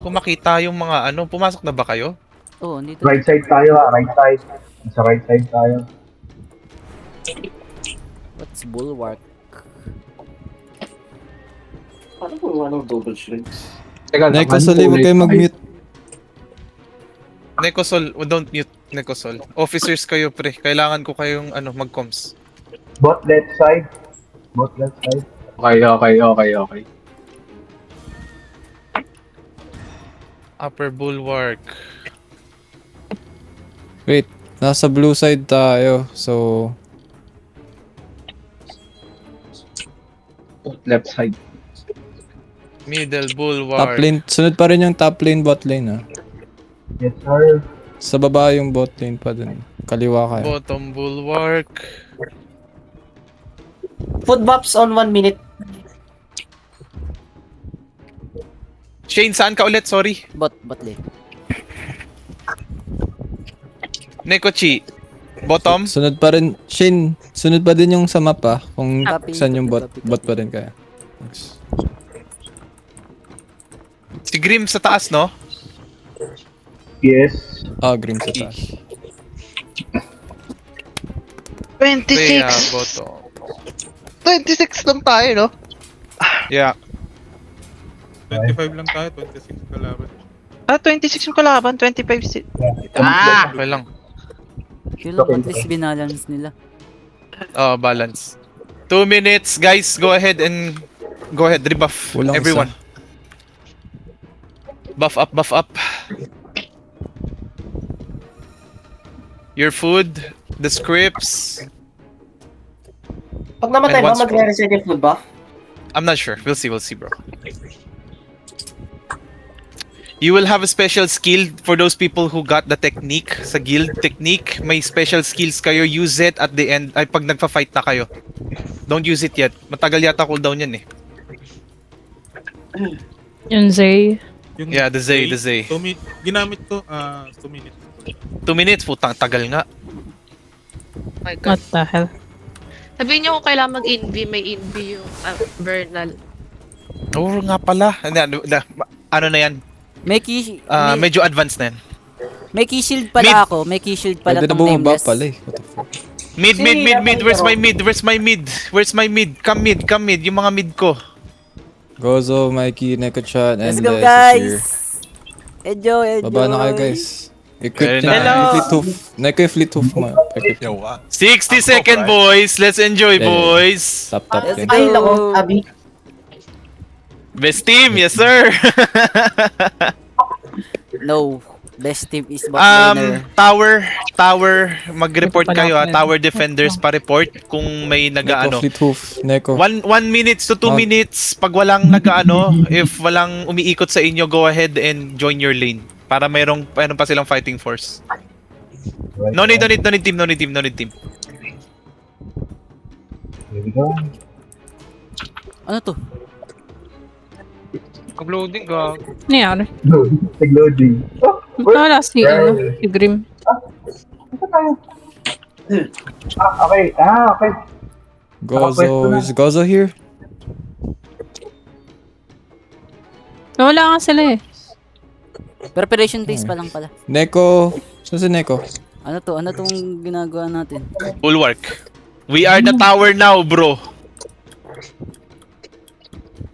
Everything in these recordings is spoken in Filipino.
Kung makita yung mga ano, pumasok na ba kayo? Oo, dito. Right side tayo right side. Sa right side tayo. What's bulwark? Paano kung anong double shreds? Teka, Necrosol, huwag kayo mag-mute. Necosol, don't mute Necosol. Officers kayo pre, kailangan ko kayong ano, mag-comms. Bot left side. Bot left side. Okay. Upper bulwark. Wait, nasa blue side tayo. So, Bot left side. Middle top bulwark. lane. Sunod pa rin yung top lane, bot lane ah. Yes, sir. Sa baba yung bot lane pa dun. Kaliwa kayo. Bottom bulwark. Food buffs on 1 minute. Shane, saan ka ulit? Sorry. Bot lane. Nekochi. Bottom. Sunod pa rin, Shane, sunod pa din yung sa map ah. Kung Copy, saan yung bot, copy. bot pa rin kaya. Thanks. Si Grim sa taas, no? Yes. Ah, Grim sa taas. 26! Kaya bottom. 26 lang tayo, no? Yeah. 25 lang tayo, 26 kalaban. 26 yung kalaban, 25 si... Okay lang. Yun lang, at least binalance nila. Oh, balance. 2 minutes, guys. Go ahead, rebuff. Walang Everyone. Buff up. Your food, the scripts. Pag namatay And ba, once- magre-reset yung food buff? I'm not sure. We'll see, bro. You will have a special skill for those people who got the technique sa guild technique. May special skills kayo. Use it at the end. Ay, pag nagpa-fight na kayo. Don't use it yet. Matagal yata cooldown yan eh. Yun, Zay. Yung Yeah, the Zay. Ginamit ko, 2 minutes. 2 minutes, putang tagal nga. My God. What the hell? Sabihin niyo kung kailangan mag-inv, may inv yung Vernal. Oo nga pala. Ano na yan? May key, Medyo advanced na yan. may key shield pala ako. May key shield pala Pwede na tong bumaba nameless. pala eh. What the fuck? Mid. Where's my mid? Come mid. Yung mga mid ko. Gozo, Mikey, Neko-chan, and Let's go Des is guys! here. Enjoy! Baba na kayo guys. Equip Very na. nice. Fleet hoof. Neko yung fleet hoof mo. Equip. 60 second, boys. Let's enjoy, Yeah, yeah. boys. Top Let's lane. Ay, lako, Abi. Best team, yes sir. No. Best team is bot laner. Tower, mag-report kayo ha. Tower defenders pa-report kung may Neko, nag-ano. fleet hoof. Neko. 1 minutes to 2 Mag- minutes. Pag walang nag-ano, if walang umiikot sa inyo, go ahead and join your lane. Para mayroong pa silang fighting force. Right No need side. team. Here we go. Ano to? Uploading ka. Nangyari? Nag-loading. Oh, Wala si, si Grim. ito tayo. Okay. Okay. Gozo. Is Gozo here? Wala nga sila eh. Preparation phase pa lang pala. Neko. Saan si Neko? Ano to? Ano tong ginagawa natin? Bulwark. We are the tower now, bro.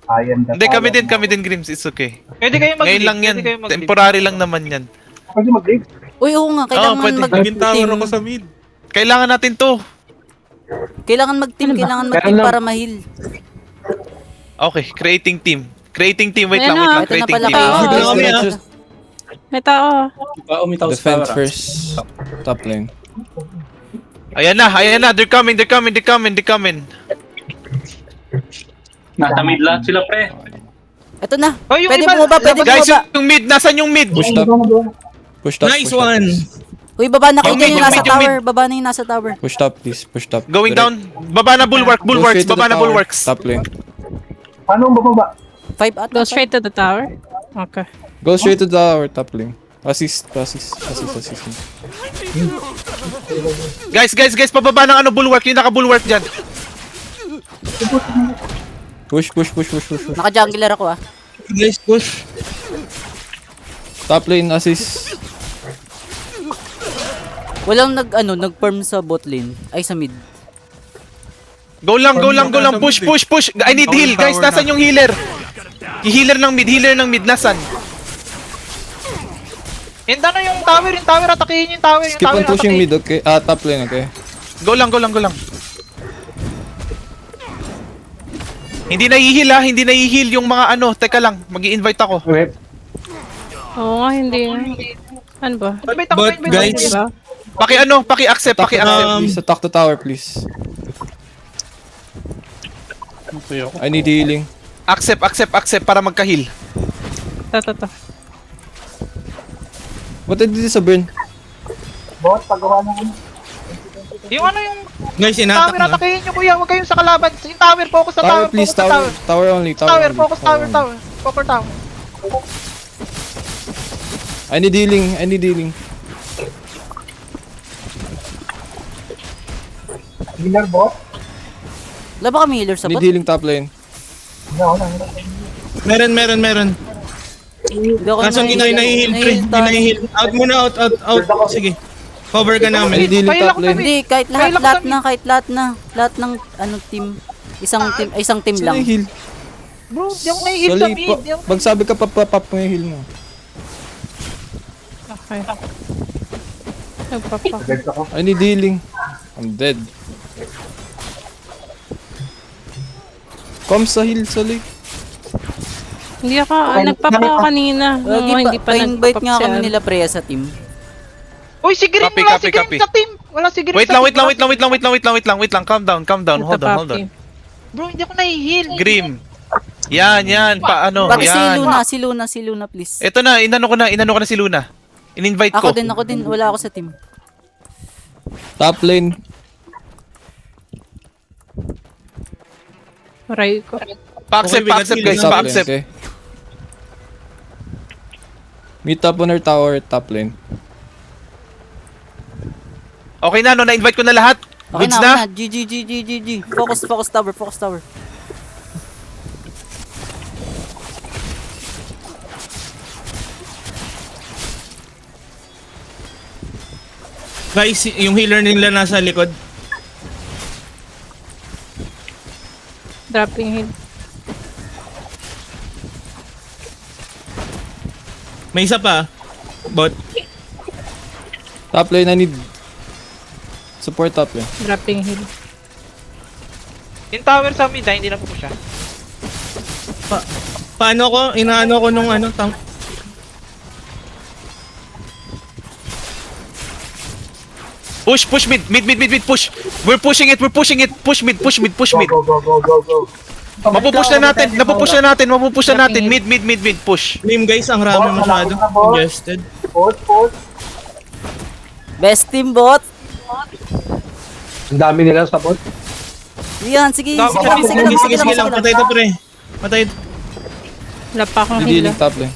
I am the Hindi, tower. kami din, Grims. It's okay. Pwede kayo mag-leave. Ngayon lang yan. Pwede kayo mag-leave. Temporary lang naman yan. Pwede mag-leave. Uy, oo nga. Kailangan pwede. Naging tower mag-team. ako sa mid. Kailangan natin to. Kailangan mag-team. Kailangan mag-team para ma-heal. Okay, creating team. Wait Ayan lang. na. Ito na Creating pala team. kayo. Diretso. May tao. Defend first. Top lane. Ayan na. They're coming. Nasa mid lahat sila, pre. Ito na. Oh, yung Pwede iba- bumaba. Pwede Guys, bumaba. yung mid. Nasaan yung mid? Push top. Push top. Nice push top, one. please. Uy, baba na kayo Yung dyan mid, yung yung nasa mid, yung tower. Baba na yung nasa tower. Push top, please. Push top. Going Direct. down. Baba na bulwark. Go straight to the Baba na tower. bulwarks. Top lane. Paano bababa? 5 at Go straight to the tower. Okay. Go straight to the tower. Top lane. Assist. Guys, pababa ng ano bulwark. Yung naka-bulwark dyan. Push. Naka-jungler ako ah. Guys, push. Top lane assist. Walang nag-farm sa bot lane. Ay, sa mid. Go lang, go lang, go lang. Push, push, push. I need heal. Guys, nasan yung healer? Healer ng mid, nasan? Henda na yung tower, atakihin yung tower, Keep on pushing mid, okay? Top lane, okay? Go lang, go lang, go lang. Hindi na i-heal yung mga ano. Teka lang, mag-i-invite ako. Wait. Oo nga, hindi. Ano ba? But Guys, diba? Paki-accept, paki-accept. Please, attack the tower, please. I need healing. Accept para magka-heal. Ta. What did this sa burn? Bot, pagawa ng Yung ano yung Guys, tower, atakihin nyo kuya, huwag kayong sa kalaban. Yung tower, focus sa tower, Tower, please, focus sa tower. tower. Tower only, Tower, only, focus tower, only. tower. Focus tower. I need healing. healer bot. Wala ba kami healer sa Need bot? healing top lane. Meron. Hindi ako Kaso hindi na-heal, pre. Hindi na-heal. Out muna, out. Sige. Cover ka I need namin. healing Pailak top lane. Hindi, kahit Ay, lahat laksa na. Lahat ng team. Isang team Sino lang. yung heal? Bro, di ako nai-heal sa mid. Di ako- Magsabi ka pop mo yung heal mo. Okay. Nagpapa. Dead ako. I need healing. I'm dead. Come sa heal, sa lake. Hindi ako, nagpapa ako kanina. Oo, hindi pa Pa-invite nga kami nagpapa nila Preya sa team. Uy, si Green, Copy, wala copy, si Green copy. sa team. Wala si Green Wait sa lang, team. wait lang. Calm down. Hold on. Bro, hindi ako nai-heal. Grim. Yan, paano? Pati Yan. si Luna please. Ito na, inano ko na si Luna. In-invite ko. Ako din. Wala ako sa team. Top lane. Aray ko. Pa-accept, Okay, we got guys, Top lane, pa-accept. okay. Meet up on our tower, top lane. Okay na, no? Na-invite ko na lahat. Okay Goods na. na? GG. Focus tower. Guys, yung healer nila nasa likod. Dropping heal. May isa pa. Bot. Top lane, I need support top lane. Dropping heal. Yung tower sa mid, hindi na po siya. Paano ko? Inaano ko nung ano? Push mid, push. We're pushing it. Push mid. Go. Mapupush na natin. Mid, push. Name guys, ang rami masyado. Congested. Bot. Best team bot. Ang dami nila sa bot. Yan, sige lang. Sige lang. Patay to pre. Patay. Wala pa akong Need heal. healing top lane.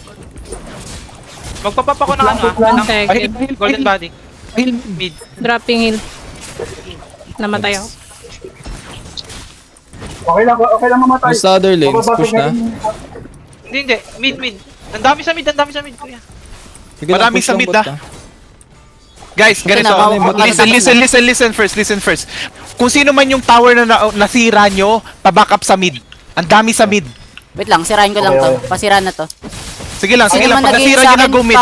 Magpapapa ko na One second. golden body. Mid. Dropping heal. Namatay ako. Okay lang mamatay. Yung sa other lanes, push na. Hindi. Mid. Ang dami sa mid, kuya. Sige lang, Maraming push sa lang mid, bot, ah. Guys, ganito. na, Listen first. Kung sino man yung tower na nasira nyo, pa-back up sa mid. Ang dami sa mid. Wait lang, sirain ko lang to. Pasirahan na to. Sige lang. Ayaw man Pag naging nasira sa nyo na, akin, go mid.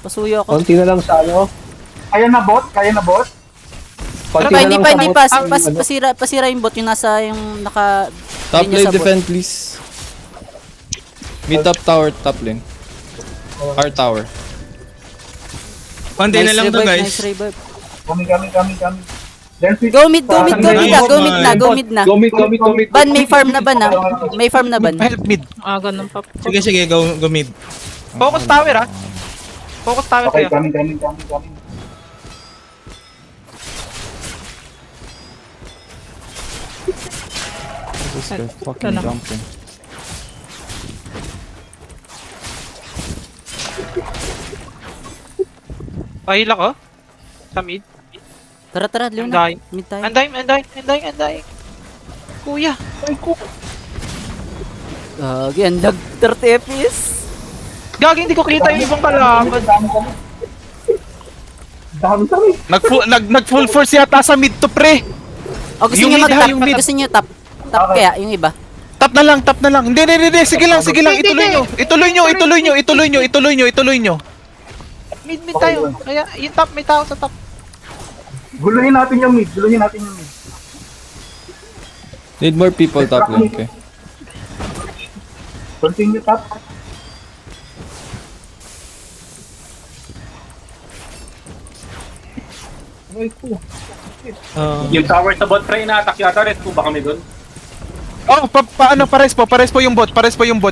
Pasuyo ako. Konti na lang sa ano. Kaya na bot. Konti Pa, na hindi lang pa, sa hindi bot. pa. Pasira yung bot, yung nasa, yung naka... Top linya lane sa bot. defend please. Meet up tower, top lane. Our tower. Konti na lang to Nice guys. revive. Kami. Then switch. Go mid na. Go mid. Ban, may farm na ban ah. May farm na ban. Help mid. Ganun pa. Sige, go mid. Focus tower, Focus tower Okay, kayo. kami. This guy fucking Ano? jumping. Pahila ko. Sa mid. Tara, Leon. Anday. Mid tayo. Anday. Kuya. Ay, Gagi, ang lag 30 FPS. Gagi, hindi ko kita yung ibang kalaban. Dami kami. Nag full force yata sa mid to pre. O gusto Yung niyo mid, mag-top? yung mid. Gusto niyo top? Top kaya, yung iba. Tap na lang. Hindi. Sige lang. Ituloy nyo. Mid tayo. Kaya, yung top, may tao sa top. Guluhin natin yung mid. Need more people top lane, okay? Continue top. Yung tower sa bot pre, na-attack yata rin po ba kami doon? Oh, pares po yung bot.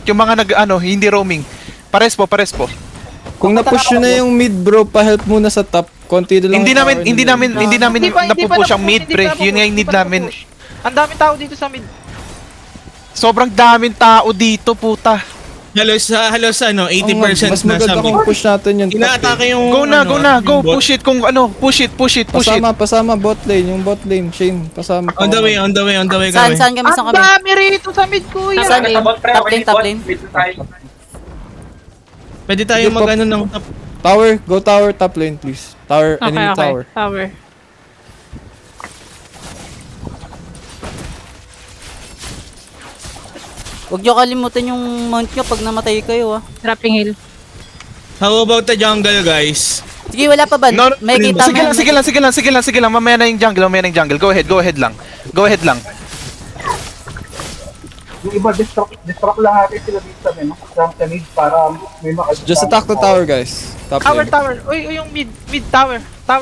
Yung mga hindi roaming. Pares po. Kung na-push nyo na yung mid bro, pa-help muna sa top. Konti na lang. Hindi namin Hindi pa napupush ang mid, pre. pa Yun nga yung need namin. Ang daming tao dito sa mid. Sobrang daming tao dito, puta. Halos 80% Mas na maganda sa mid. kung push natin yung top. Inaatake yung... Go na. yung bot. Push it kung push it. Pasama bot lane, yung bot lane, Shane. Pasama. On the way kami. Saan kami? Ang dami rito sa mid, kuya. Saan Sa bot pre, Top okay, lane, top bot, lane. mid tayo. Pwede tayo Sige, mag ng top. Tower, go tower, top lane please. Tower, Okay, enemy okay. tower. Tower. Huwag niyo kalimutan yung mount niyo pag namatay kayo, ah. Dropping hill. How about the jungle, guys? Sige, wala pa ba? No, May kita sige lang. Mamaya na yung jungle. Go ahead lang. Yung iba, distract lang natin sila dito sa mid, no? Sa mid para may Just attack the tower guys. Top lane. Tower. Uy, yung mid tower.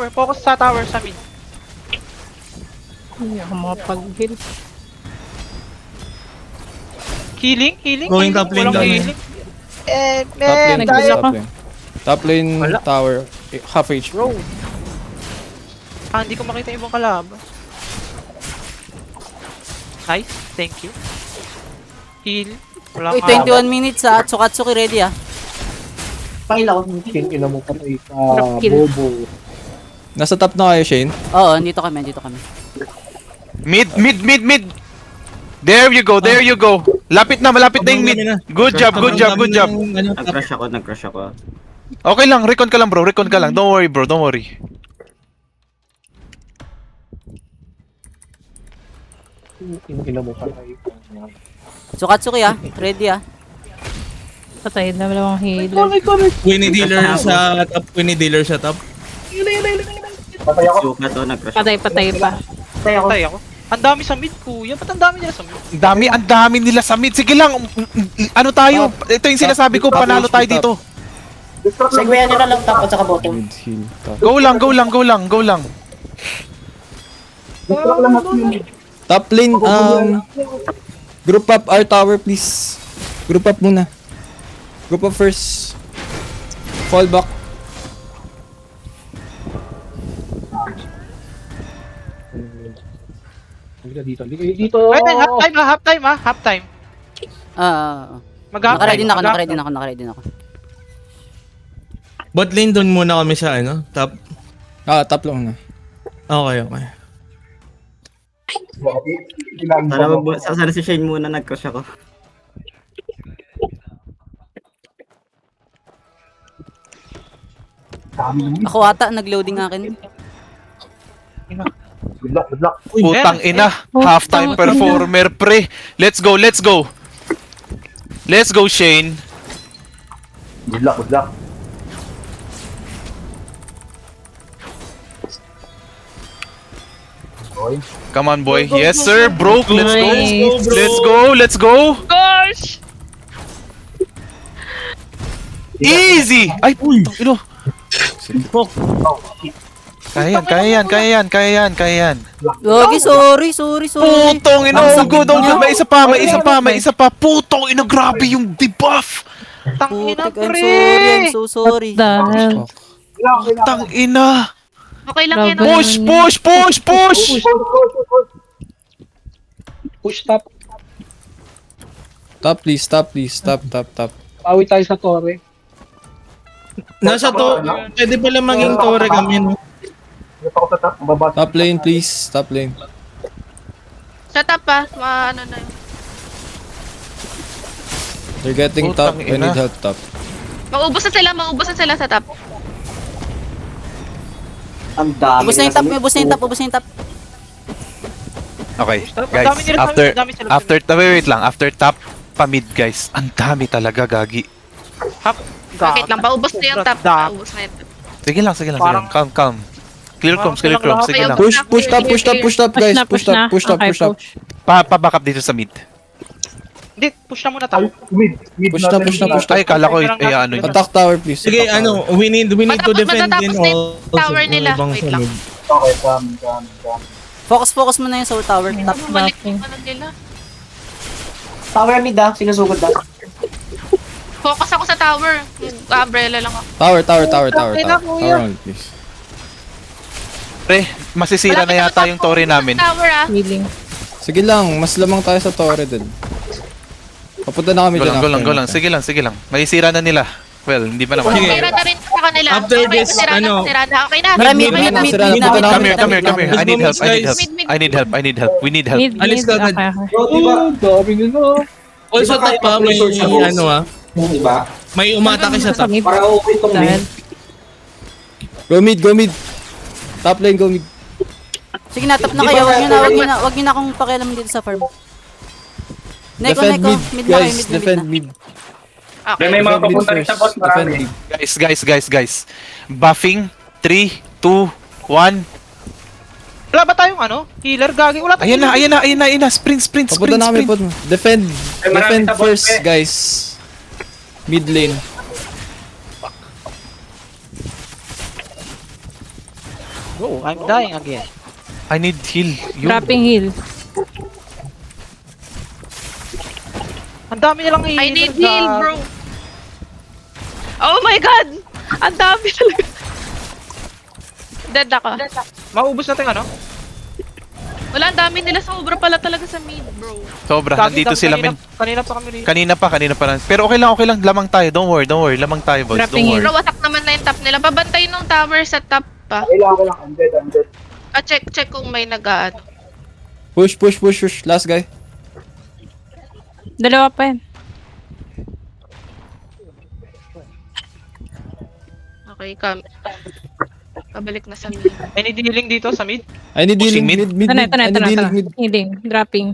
Focus sa tower sa mid. Hindi ako makapag-heal. Healing. Going top lane Walang lang. healing. Top lane please, Nag-heal top ako. lane. Top lane tower, half HP. Bro. Hindi ko makita yung ibang kalaban. Nice, thank you. Heal. Wala Uy, ka. 21 minutes, ah. Tsukatsuki ready, ah. Pangilaw. ina mo pa ito, Drop kill. bobo. Nasa top na kayo Shane. Oo, dito kami. Mid. There you go. Malapit na yung mid. Good job. Nag-crush ako. Okay lang, recon ka lang bro. Don't worry bro, don't worry. Ina mo pa ito. Tsukatsuki, ah. Ready, ah. Patay na dalawang healer. Winnie dealer sa top. Patay ako. Patay pa. Patay ako. Ang dami sa mid, kuya. Ba't ang dami nila sa mid? Ang dami nila sa mid. Sige lang, tayo. Ito yung sinasabi ko, panalo tayo dito. Distract lang. Segwayan nyo na lang top at saka bottom. Mid heal top. Go lang. Distract lang natin yung mid. Top lane, group up our tower please. Group up muna. Group up first. Fall back. Dito. Wait, half time. Mag-half Nakaready time. na ako. Bot lane doon muna kami sa top. Top lang na. Okay. Sana si Shane muna nag-crush ako. Ako ata, nag-loading akin. Good luck. Putang ina, half-time performer pre. Let's go. Let's go Shane. Good luck. Come on boy. Yes sir, broke. Let's Nice. go. Let's go. Gosh! Easy. Ay, putang ina. Kaya yan. Gogi, sorry. Putong ina, Ang oh, sakit good. niya. May isa pa. Putong ina, grabe yung debuff. Tangina, Putik, I'm pre. sorry. I'm so sorry. Dahil. Putang ina. Okay lang yan. Grabe. Push. Push top. Top please. Top. Pawi tayo sa tore. Nasa to, pwede pala maging tore kami, no? Dito ako sa top. Baba. Top lane please. Top lane. Sa top ano na yun. They're getting top. Putang I need ina. help top. Maubos na sila sa top. Ang dami. Ubus na yung top, ubus na yung top, ubus na yung top. Okay, Ang guys. dami nila, ang dami sila. Wait lang. After top, pa-mid, guys. Ang dami talaga, gagi. Bakit lang, paubos na yung top. Paubos na yung top. Sige lang. Parang- Calm. Clear Parang comms. silang lahat Sige kayo. lang. Push top, guys. Push top. Okay, push. Pa-back up dito sa mid. Hindi, push na muna top. Mid Push na, natin push na, lahat. push na. Ay, kala ko, ano yun. Attack tower, please. Sige, Attack tower. ano, we need to defend Matatapos din na yung all. tower nila. Wait lang. Okay, dami. Focus mo na yung soul tower. Top. Bumalik yung ano nila. Tower mid sinusugod Focus ako sa tower. Umbrella lang ako. Tower Ina, kuya. only, please. Pre, masisira na yata yung torre namin. Tower Healing. Sige lang, mas lamang tayo sa torre din. Papunta na kami Go dyan. lang. Sige lang. Masisira na nila. Well, hindi pa naman. Sige. Masira na rin sa kanila. After Okay, this, masira na. Okay na. Marami, Mid, mid. sira na. Come here. I need help. Mid. I need help. We need help. Mid, Alis ka agad. okay. Also top pa, may ano may umatake sa top. Dahil. Go mid. Top lane, go mid. Sige na, top na kayo. Wag nyo na akong pakialam dito sa farm. Neko. Defend mid, Mid na kayo, guys. mid Defend na. mid. Okay. May mga Defend mid papunta rin sa first. boss, Defend marami. mid. Guys. Buffing. 3, 2, 1. Wala ba tayong ano? Healer, gagi. Wala tayong Ayan na. Sprint. Papunta na kami po. Defend marami sa first, bot, guys. Mid lane. Oh, I'm dying again. I need heal. Dropping heal. Ang dami nilang healer. I need heal, bro. Oh my god! Ang dami talaga. Dead ako. Maubos natin ano? Wala, ang dami nila. Sobra pala talaga sa mid, bro. Sobra, Gagi, nandito sila, men. Kanina pa kami rin. Kanina pa lang. Pero okay lang. Lamang tayo. Don't worry. Lamang tayo, boys. Dropping Don't worry. Bro, attack naman na yung top nila. Babantay nung tower sa top pa. Okay lang. I'm dead. Check kung may nag-aano. Push. Last guy. Dalawa pa yan. Okay, pabalik na sa mid. I need healing dito sa mid. I need Pushing healing. mid. Mid. Ito I need na. healing mid. Healing. Dropping.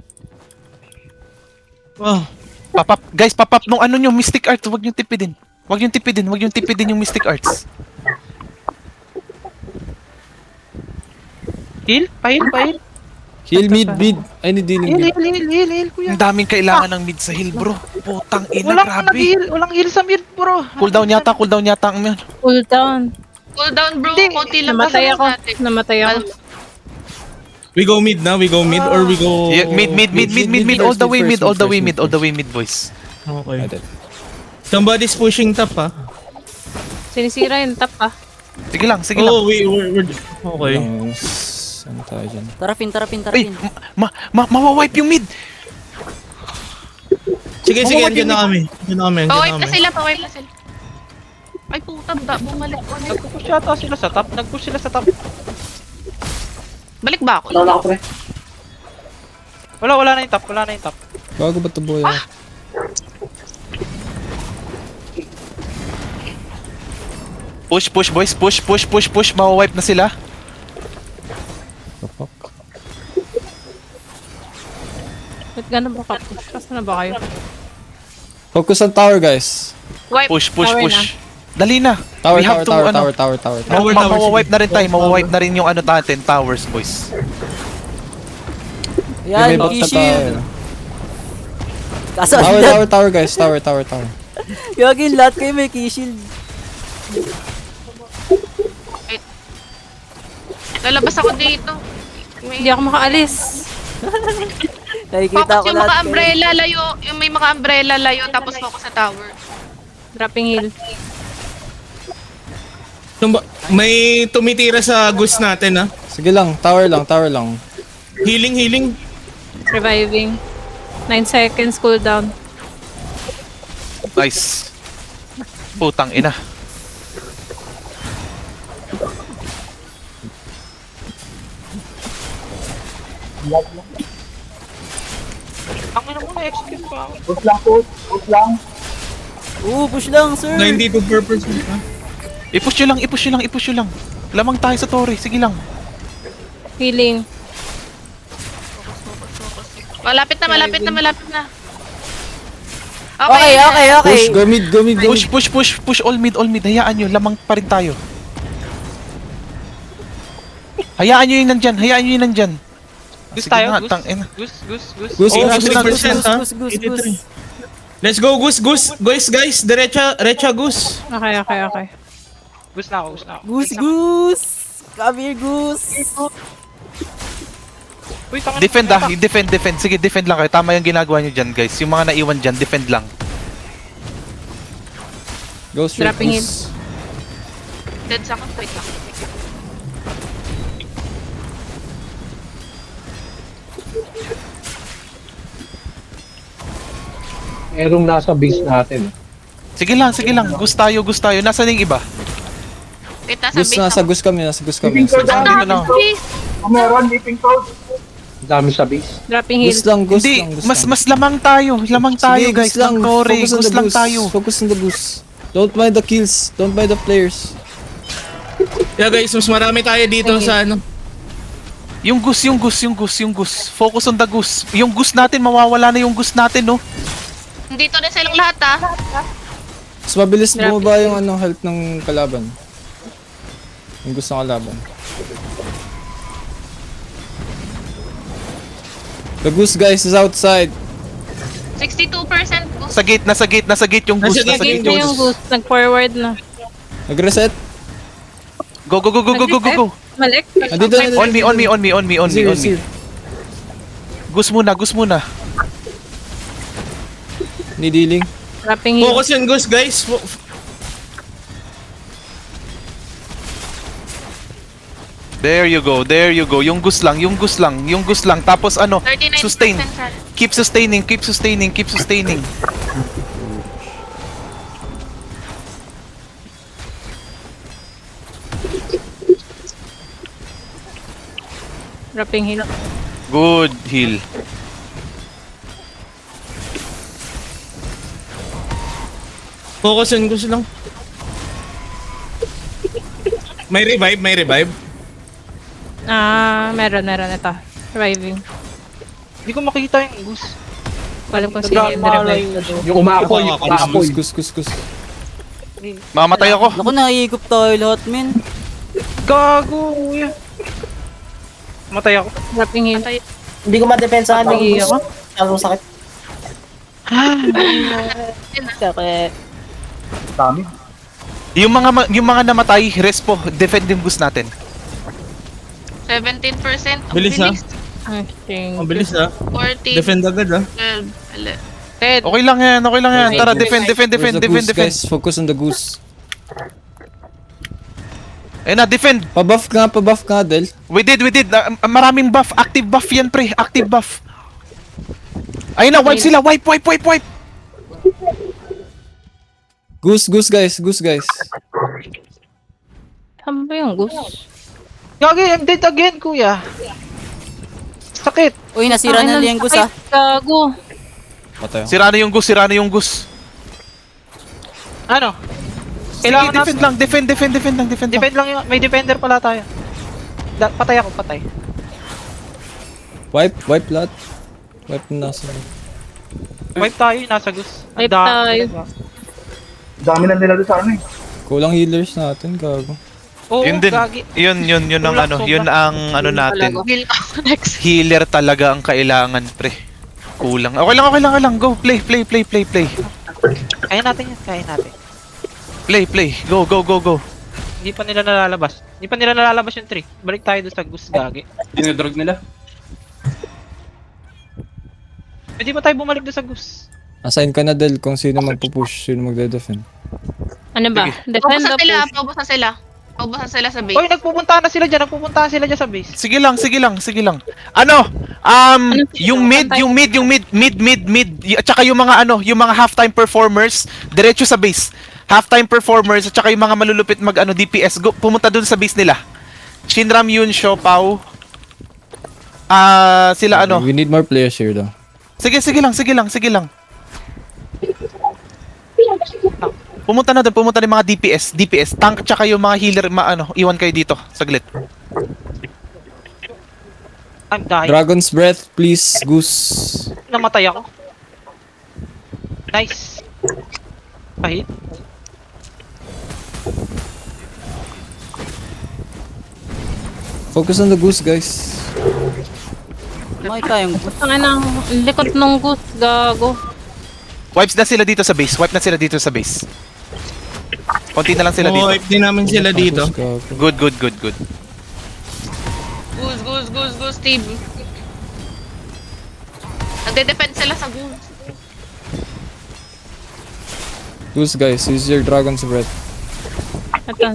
Wow. Papap nung ano nyo, Mystic Arts. Huwag nyo tipidin yung Mystic Arts. Heal? Pahil. Heal mid. I need healing mid. Heal, kuya. Ang daming kailangan ng mid sa heal, bro. Putang ina, grabe. Walang heal sa mid, bro. Cooldown yata ang yun. Cool down. Cool down, bro. Hindi. Konti lang Namatay kasi ako. natin. Namatay ako. We go mid na, or we go... Yeah, mid, all the way mid, boys. Okay. Somebody's pushing top Sinisira yung top ah. Sige lang. Oh, we're... Okay. Ano tayo dyan? Tarapin. Ay, mawawipe yung mid. Sige, andyan na kami. Pawipe na sila. Ay, puta, bumalik. Nagpupush yata sila sa top. Nagpush sila sa top. Balik ba ako? Wala ako pre. Wala na yung top. Bago ba ito boy? Push, boys. Push. Mawawipe na sila. Kapak. Ba't gano'n ba ka-push? Kasan na ba kayo? Focus on tower, guys. Wipe. Push. Tower na. Dali na. Tower. We have to, ano, Tower, mawawipe na rin tayo. Mawawipe na rin yung ano natin, towers, boys. Yan, May box na Kishin. tayo. Kaso, Tower, guys. Tower. Gagin, lahat kayo may Kishin. Lalabas ako dito. Hindi ako makaalis. Nakikita Focus ko yung lahat. maka-umbrella layo. Yung may maka-umbrella layo. Tapos focus sa tower. Dropping heal. May tumitira sa goose natin Sige lang, tower lang. Healing. Reviving. 9 seconds cooldown. Nice. Putang ina. Ang ina mo na-execute pa ako. Push lang. Push lang, sir. Na hindi to purpose. Ha? I-push nyo lang. Lamang tayo sa Torre, sige lang. Healing. Malapit na. Okay. Push, go mid. Push all mid. Hayaan nyo, lamang pa rin tayo. Hayaan nyo yung nandyan. Goose Sige tayo, nga, goose. tangina. Goose. Goose, Oh, goose, goose, goose, goose, goose. Goose. 83. Let's go, Goose. Guys, Diretsa, Goose. Okay. Goose na ako. Goose. Come here, Goose. Uy, tangin. Defend. Sige, defend lang kayo. Tama yung ginagawa nyo dyan, guys. Yung mga naiwan dyan, defend lang. Go straight, Dropping Goose. Dead sa akin. Wait lang. Merong nasa base natin. Sige lang. Gusto tayo. Nasaan yung iba? Wait, nasa Goose, base nasa ako. Goose kami. Leaping sword Dito down. lang. Base. Meron, leaping sword. Dami sa base. Dropping heal. Goose lang, Goose Hindi, lang. mas lamang tayo. Sige, Guys. Goose lang. Ng Torre. Focus on the Gusto lang Goose. tayo. Focus on the Goose. Don't buy the kills. Don't buy the players. Yeah, guys, mas marami tayo dito sa ano. Yung goose. Focus on the goose. Yung goose natin, mawawala na yung goose natin, no? Dito na silang lahat ah. Mas mabilis bumaba yung health ng kalaban. Yung gusto ng kalaban. The Goose, guys, is outside. 62% ko. Nasa gate yung goose. Nasa gate Game na yung Goose. Nag-forward na. Nag-reset. Go. Malik. Andito na. On me. Zero. Goose muna. Need healing. Dropping heal. Focus yun, Goose, guys. There you go. Yung goose lang. Tapos 39% sustain. shot. Keep sustaining. Dropping heal. Good heal. Focus yun, Goose lang. May revive. Meron ito. Reviving. Hindi ko makita yung goose. Walang kung sino yung revive. Yung umaapoy. Goose. Mamatay ako. Naku, naiigop tayo lahat, men. Gago, kuya. Matay ako. Dropping heal. Hindi ko madepensahan yung Nag-iiyak Goose. ako. Anong sakit? Sakit. Dami. Yung mga namatay, respo, defend yung goose natin. 17%. Bilis, ha? Okay. Ang bilis, ha? 14. Defend agad, ha? 12. Dead. Okay lang yan. Tara, defend. Where's the Goose, guys? Focus on the Goose. Defend. Pa-buff ka, Del. We did. Maraming buff. Active buff yan, pre. Active buff. Ayun na, wipe sila. Wipe. Goose, guys. Saan ba yung Goose? Gagi, I'm dead again, kuya. Sakit. Uy, nasira na yung Goose, ah. Gago. Patay ako. Sira na yung goose. Ano? Sige, Kailangan defend lang. Defend lang. Defend lang yung... May defender pala tayo. Patay ako. Wipe lahat. Wipe na nasa. Wipe tayo, nasa goose. Ang Wipe dami tayo. talaga. Dami na nila doon sa Kulang healers natin, gago. Oo, Yun din. gagi. Yun ang Kulang, yun sobra. ang natin. Heal ako next. Healer talaga ang kailangan, pre. Kulang. Okay lang. Go, play. Kaya natin yan, Play. Go. Hindi pa nila nalalabas yung trick. Balik tayo doon sa goose, gagi. Dinodrog nila. Pwede ba tayo bumalik doon sa goose? Assign ka na, Del, kung sino magpupush, sino magde-defend. Ano ba? Defend the push. Paubusan sila sa base. Oy, nagpupunta na sila dyan sa base. Sige lang. Yung mid, at saka yung mga halftime performers, diretso sa base. Halftime performers, at saka yung mga malulupit DPS, pumunta dun sa base nila. Shinram, Yun, Xiaopao. Sila We need more players here, though. Sige lang. Pumunta na yung mga DPS. Tank tsaka yung mga healer, iwan kayo dito. Saglit. I'm dying. Dragon's Breath, please, Goose. Namatay ako. Nice. Pahit. Focus on the Goose, guys. May tayong Ang anong likot nung goose, gago. Wipes na sila dito sa base. Konti na lang sila dito. Wipe din namin sila dito. Goose, gago. Good. Goose, team. Nagde-defend sila sa goose. Goose, guys, use your Dragon's Breath. Ito.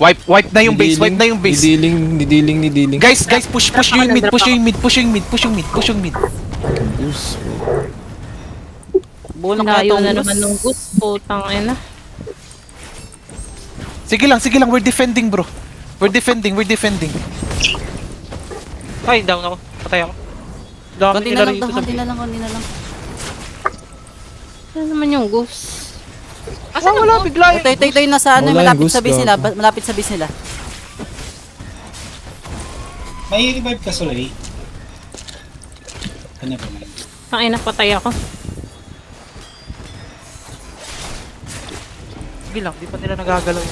Wipe na yung base. Nidiling. Guys, push yung mid. Goose. bulang na Layo itong na naman nung goose. Putang ina. Sige lang. We're defending, bro. We're defending. Ay, down ako. Patay ako. Dami Konti nila na rito sa lang. Ano naman yung goose? Asan wala, ako? bigla yun. Ito yung nasa ano, Wala yung malapit goose, sa base nila. gago. Malapit sa base nila. May revive ka, Soleil. Ano ba man? Ang ina, patay ako. Sige lang, di pa nila nagagalaw.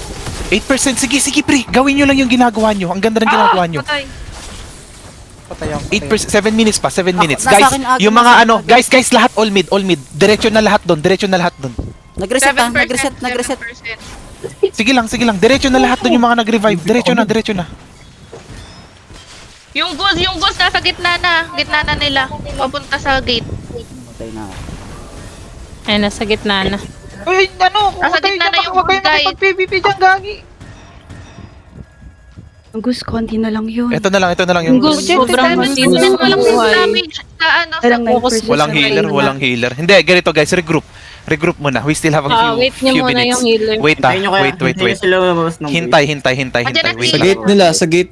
8%. Sige, pre. Gawin nyo lang yung ginagawa nyo. Ang ganda ng ginagawa nyo. Patay. Patay ako. 8%, 7 minutes pa, 7 minutes. nasa Guys, akin, Aga, yung nasa mga akin. guys, lahat all mid. Diretso na lahat doon. Nag-reset 7%. nag-reset. Sige lang. Diretso na lahat doon yung mga nag-revive. Diretso na. Yung goose nasa gitna na nila. Papunta sa gate. Patay na. Ay, nasa gitna na. Uy, ano? Nasa gitna na yung Huwag kayo guys. makipag-PvP dyan, gagi. Gus, konti na lang yun. Ito na lang yung Goose, sobrang Seven masino walang ng buhay. damage sa ano, sa Parang focus. 9% walang healer. Hindi, ganito guys, regroup muna. We still have a Wait niyo few muna minutes. yung healer. Wait. Hintay. Sa gate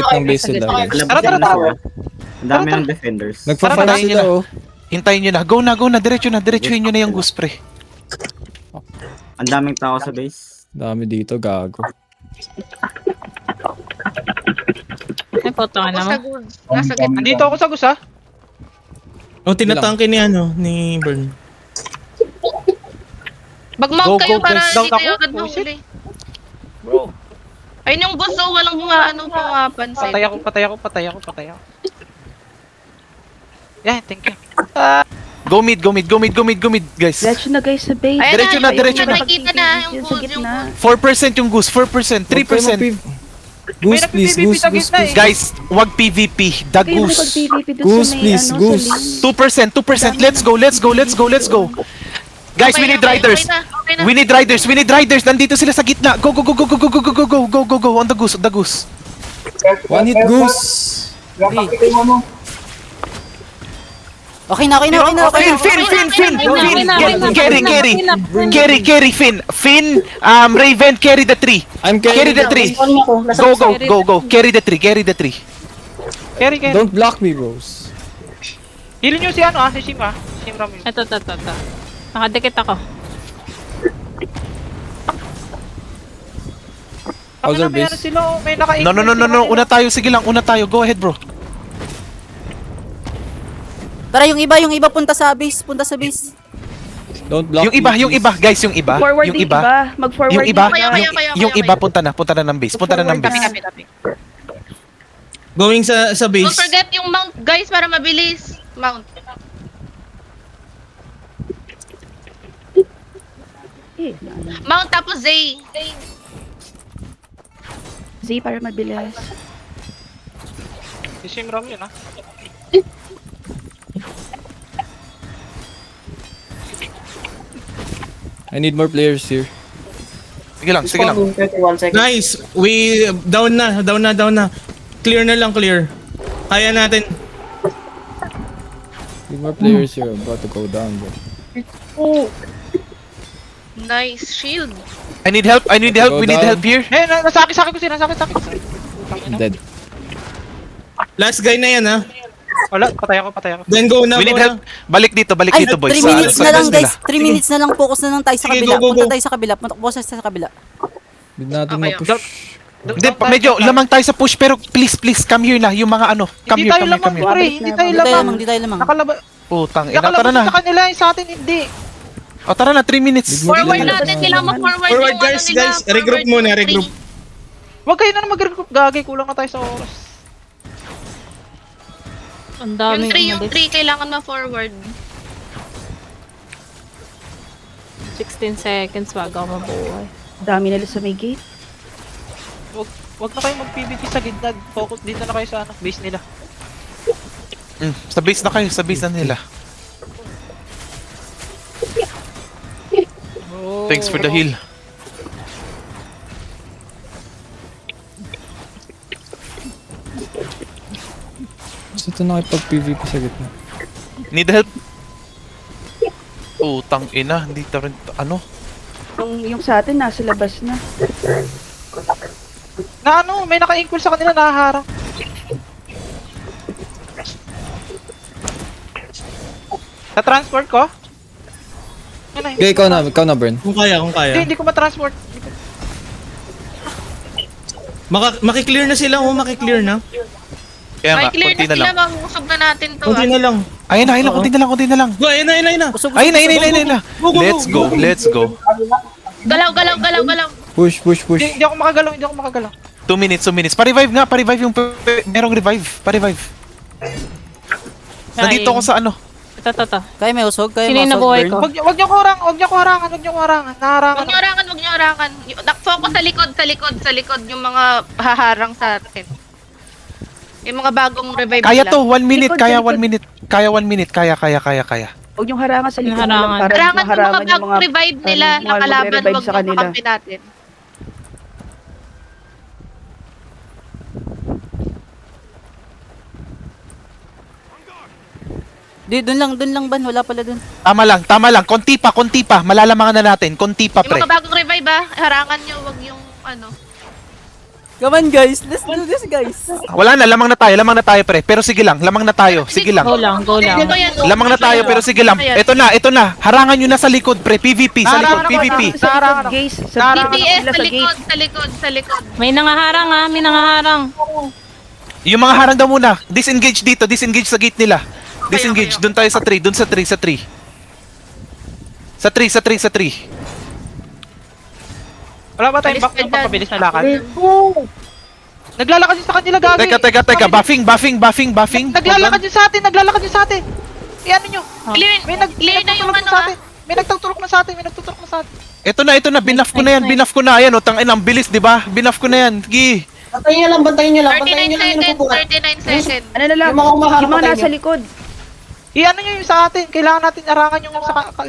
ng base nila, guys. Tara. Ang dami ng defenders. Nagpa-fight Tara, sila, oh. Hintayin nyo na. Go na. Diretsuhin nyo na yung goose, pre. Ang daming tao sa base. Dami dito, gago. Ay, putang ina mo. Sa goose. Nasa gitna. Andito ako sa goose, ha? O, tinatangke ni Burn. Mag-mount Go, kayo go, para guys. hindi Down kayo ako. agad Oh, shit. mahuli. Ayun yung goose, oh, walang pumapansin. Patay ako. Yeah, thank you. Go mid, guys. Diretso na guys sa base. Ayun Diretso na. Nakikita na yung Sa goose. gitna. 4% yung goose, 4%, 3%. Goose, please, Goose. Guys, wag PVP. The Kayo goose. mag-PVP dun Goose, sa may please, ano, goose. sa lane. 2%. Let's go. Guys, we need riders. Okay na. We need riders. Nandito sila sa gitna. Go. On the goose. One hit Goose. Okay na. Finn. Carry, Finn. Raven, carry the tree. I'm Carry the tree. Go. Carry the tree. Carry. Don't block me, bros. Healin nyo si si Shim, Shim Ramil. Ito. Nakadikit ako. Other May base. sila, may naka-8. No. Una tayo. Sige lang. Go ahead, bro. Tara, yung iba punta sa base. Don't block Yung iba, please. guys, yung iba. Forward Yung yung iba. Mag-forward Yung iba, Kayo. yung iba punta na ng base. Tapi. Going sa Don't base. forget yung mount, guys, para mabilis. Mount. Mount tapos Zay. Z para mabilis. Si Shim Ramil, I need more players here. Sige lang. 31 seconds. Nice. We down na. Clear na lang, clear. Kaya natin. Need more players here. I'm about to go down, bro. Nice shield. I need help. We need help here. Eh, nasa akin ko sila. I'm dead. Last guy na yan ha. Wala, patay ako. Then go na, We need go help. Balik dito boys. 3 Sa- minutes sa na lang base nila. guys. 3 minutes na lang. Focus na lang tayo sa Sige, kabila. go, go, Punta go. tayo sa kabila. Punta sa kabila. Hindi natin Okay, ma-push. Hindi, medyo lamang tayo sa push pero please come here na yung mga ano. Come Hindi here, tayo come here, lamang, come here. pre. Hindi tayo Hindi tayo lamang. lamang. Hindi tayo lamang. Putang ina, tara Nakalabas na. sa kanila yung sa atin, hindi. O tara na, 3 minutes. Forward natin, kailangan ma-forward Forward yung guys, ano nila. guys. Regroup forward muna, yung regroup. three. Huwag kayo na mag-regroup, gagi. Kulang na tayo sa oras. Ang daming Yung 3, kailangan ma-forward. 16 seconds bago ako mabuhay. Dami nila sa may gate. Huwag na kayo mag-PvP sa gitna. Focus dito na kayo sa ano, base nila. Sa base na kayo, sa base na nila. Thanks for the heal. Gusto ito nakipag-PvP sa gitna. Need help? Putang ina, hindi ta rin, ano? Yung sa atin, nasa labas na. Na ano, may naka-equal sa kanila, nakaharang. Sa transport ko? Ano, hindi Okay, ikaw na, Bern. Kung kaya, kung kaya. Hindi ko ma-transport. Makiklear na sila, makiklear na. Kaya nga, May clear konti na na sila, lang. mag-usap na natin to. Kunti na lang. Ayun na, konti na lang. Go, ayun na. Ayun na. Let's go. Galaw. Push. Hindi ako makagalaw. 2 minutes. Pa-revive yung merong revive. Pa-revive. Nandito ako sa ano. Ito. Kaya may usog. Kaya Sino may yung usog. nabuhay Burn. ko? Wag niyo harangan. Naharangan. Huwag niyo harangan. Focus sa likod yung mga haharang sa atin. Yung mga bagong revive Kaya nila. to, 1 minute. Likod, Kaya likod. 1 minute. Kaya 1 minute. Kaya. Huwag yung harangan sa likod Harangan. lang para Harangan yung mga harangan bagong revive nila mga na kalaban, magre-revive wag sa yung kanila. kakampi natin. Di, dun lang ban. Wala pala dun. Tama lang. Konti pa. Malalamangan na natin. Konti pa, Yung pre. mga bagong revive harangan nyo, wag yung ano. Come on guys. Let's do this guys. Wala na, lamang na tayo, pre. Pero sige lang, lamang na tayo. Sige lang. Go lang. Ito yan. Lamang na tayo, pero sige lang. Ito na. Harangan nyo na sa likod, pre. PvP, sa likod, PvP. Sa likod, guys. Sa DPS sila sa likod. May nangaharang. Yung mga harang daw muna. Disengage dito, disengage sa gate nila. Disengage, Okay. doon tayo sa 3, Sa 3. Wala ba tayong Alis back ka ng dyan. papabilis na lakad? Naglalakad yun sa kanila, gagi. Teka. Buffing. Naglalakad yun sa atin. Iyan nyo. Clear, clear na yung ano May nagtutulok na sa atin. Ito na, binaf ko na. Ayan, tangin, ang bilis, di ba? Binaf ko na yan. Gi. Bantayin nyo lang. 39 seconds. Ano na lang, Yung mga umaharap yung mga patay nasa nyo. likod. Iyan nyo yung sa atin. Kailangan natin arangan yung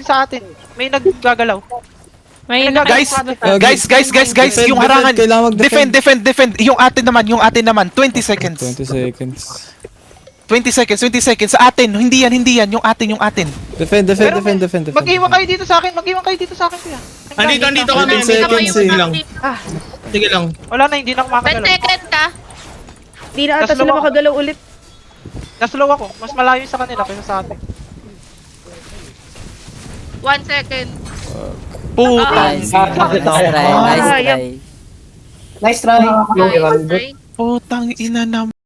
sa atin. May naggagalaw. May Guys, Defend, yung harangan. kailangan mag-defend. Defend. Yung atin naman. 20 seconds. 20 seconds. 20 seconds. Sa atin, hindi yan. Yung atin. Defend. Mag-iwan kayo dito sa akin. Kuya. Andito kami. 10 seconds lang. Sige lang. Wala na, hindi na ako 10 makagalaw. seconds ka. Di na ata Tas sila lumawa. makagalaw ulit. Naslow ako. Mas malayo sa kanila kaysa sa atin. 1 second. Puta. Nice try. Yep. Nice try. Okay. Putang ina naman.